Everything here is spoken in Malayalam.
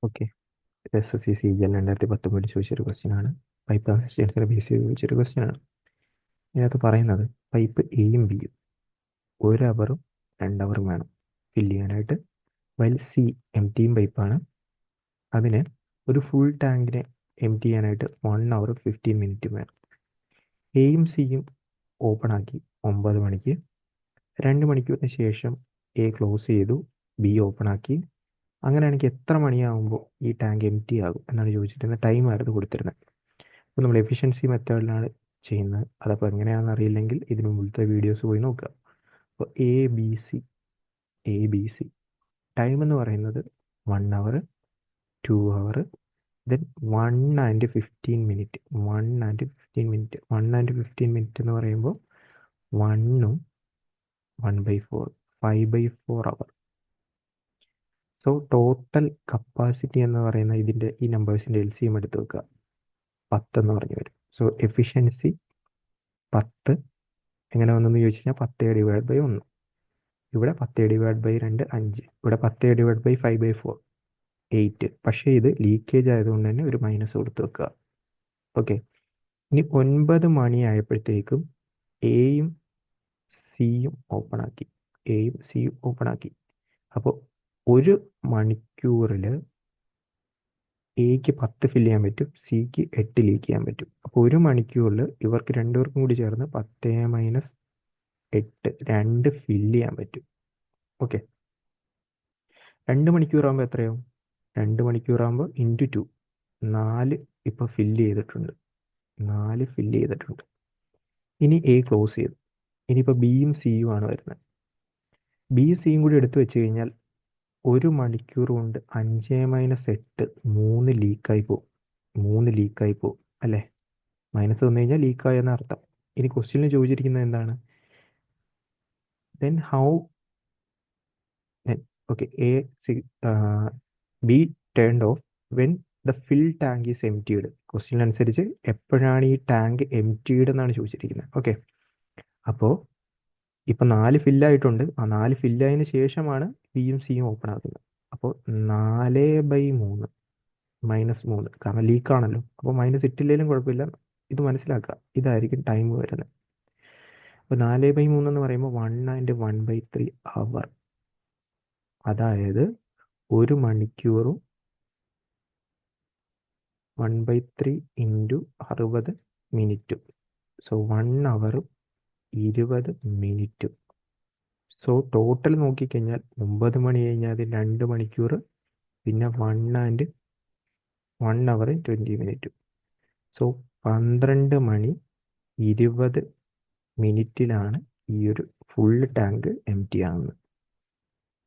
ഓക്കെ. SSC CGL 2019 ചോദിച്ചൊരു ക്വസ്റ്റ്യൻ ആണ്. പൈപ്പ് കൺസിസ്റ്റൻസിനെ ബേസ് ചെയ്ത് ചോദിച്ചൊരു ക്വസ്റ്റ്യൻ ആണ്. ഇതിനകത്ത് പറയുന്നത് പൈപ്പ് എയും ബിയും 1 അവറും 2 അവറും വേണം ഫില്ല് ചെയ്യാനായിട്ട്. വൈൽ സി എംറ്റിയും പൈപ്പാണ്. അതിന് ഒരു ഫുൾ ടാങ്കിനെ എംറ്റി ചെയ്യാനായിട്ട് 1 അവർ 15 മിനിറ്റ് വേണം. എയും സിയും ഓപ്പൺ ആക്കി 9 മണിക്ക്. 2 മണിക്കൂറിന് ശേഷം എ ക്ലോസ് ചെയ്തു, ബി ഓപ്പൺ ആക്കി. അങ്ങനെയാണെങ്കിൽ എത്ര മണിയാകുമ്പോൾ ഈ ടാങ്ക് എംറ്റി ആകും എന്നാണ് ചോദിച്ചിരുന്നത്. ടൈമായിരുന്നു കൊടുത്തിരുന്നത്. അപ്പോൾ നമ്മൾ എഫിഷ്യൻസി മെത്തേഡിലാണ് ചെയ്യുന്നത്. അതപ്പോൾ എങ്ങനെയാണെന്ന് അറിയില്ലെങ്കിൽ ഇതിന് മുമ്പത്തെ വീഡിയോസ് പോയി നോക്കുക. അപ്പോൾ എ ബി സി ടൈം എന്ന് പറയുന്നത് 1 hour, 2 hour, then 1 and 15 minute. 1 and 15 minute 1 and 15 minute എന്ന് പറയുമ്പോൾ 1ഉം 1/4 5/4 അവർ. സോ ടോട്ടൽ കപ്പാസിറ്റി എന്ന് പറയുന്ന ഇതിൻ്റെ ഈ നമ്പേഴ്സിൻ്റെ LCM എടുത്ത് വെക്കുക. 10 എന്ന് പറഞ്ഞു വരും. സോ എഫിഷ്യൻസി 10 എങ്ങനെ വന്നെന്ന് ചോദിച്ചു കഴിഞ്ഞാൽ 10/1. ഇവിടെ 10/2 5. ഇവിടെ 10/5/4 8. പക്ഷേ ഇത് ലീക്കേജ് ആയതുകൊണ്ട് തന്നെ ഒരു മൈനസ് കൊടുത്ത് വെക്കുക. ഓക്കെ. ഇനി 9 മണിയായപ്പോഴത്തേക്കും എയും സിയും ഓപ്പൺ ആക്കി. അപ്പോൾ 1 മണിക്കൂറിൽ എക്ക് 10 ഫില്ല് ചെയ്യാൻ പറ്റും, സിക്ക് 8 ലീക്ക് ചെയ്യാൻ പറ്റും. അപ്പോൾ 1 മണിക്കൂറിൽ ഇവർക്ക് രണ്ടുപേർക്കും കൂടി ചേർന്ന് 10 - 8 2 ഫില്ല് ചെയ്യാൻ പറ്റും. ഓക്കെ. 2 മണിക്കൂറാകുമ്പോൾ എത്രയാവും? 2 മണിക്കൂറാകുമ്പോൾ ഇൻറ്റു 2 4 ഇപ്പോൾ ഫില്ല് ചെയ്തിട്ടുണ്ട്. 4 ഫില്ല് ചെയ്തിട്ടുണ്ട്. ഇനി എ ക്ലോസ് ചെയ്തു. ഇനിയിപ്പോൾ ബിയും സിയും ആണ് വരുന്നത്. ബിയും സിയും കൂടി എടുത്തു വെച്ച് കഴിഞ്ഞാൽ 1 മണിക്കൂർ കൊണ്ട് 5 - 8 3 ലീക്കായി പോകും അല്ലേ? മൈനസ് വന്നു കഴിഞ്ഞാൽ ലീക്കായെന്ന അർത്ഥം. ഇനി ക്വസ്റ്റ്യനിൽ ചോദിച്ചിരിക്കുന്നത് എന്താണ്? Then how okay be turned off when the fill tank is emptied. ക്വസ്റ്റ്യനനുസരിച്ച് എപ്പോഴാണ് ഈ ടാങ്ക് എംറ്റീഡ് എന്നാണ് ചോദിച്ചിരിക്കുന്നത്. ഓക്കെ. അപ്പോൾ ഇപ്പം 4 ഫില്ലായിട്ടുണ്ട്. ആ 4 ഫില്ലായതിനു ശേഷമാണ് ബിയും സിയും ഓപ്പൺ ആക്കുന്നത്. അപ്പോൾ 4/3 -3 കാരണം ലീക്കാണല്ലോ. അപ്പോൾ മൈനസ് ഇട്ടില്ലെങ്കിലും കുഴപ്പമില്ല, ഇത് മനസ്സിലാക്കുക. ഇതായിരിക്കും ടൈം വരുന്നത്. അപ്പോൾ 4/3 എന്ന് പറയുമ്പോൾ 1 and 1/3 അവർ. അതായത് 1 മണിക്കൂറും 1/3 ഇൻറ്റു 60 മിനിറ്റും. സോ 1 അവറും 20 മിനിറ്റും. സോ ടോട്ടൽ നോക്കിക്കഴിഞ്ഞാൽ 9 മണി കഴിഞ്ഞാൽ 2 മണിക്കൂർ, പിന്നെ 1 and 1 അവർ 20 മിനിറ്റും. സോ 12 മണി 20 മിനിറ്റിലാണ് ഈ ഒരു ഫുൾ ടാങ്ക് എംറ്റി ആകുന്നത്.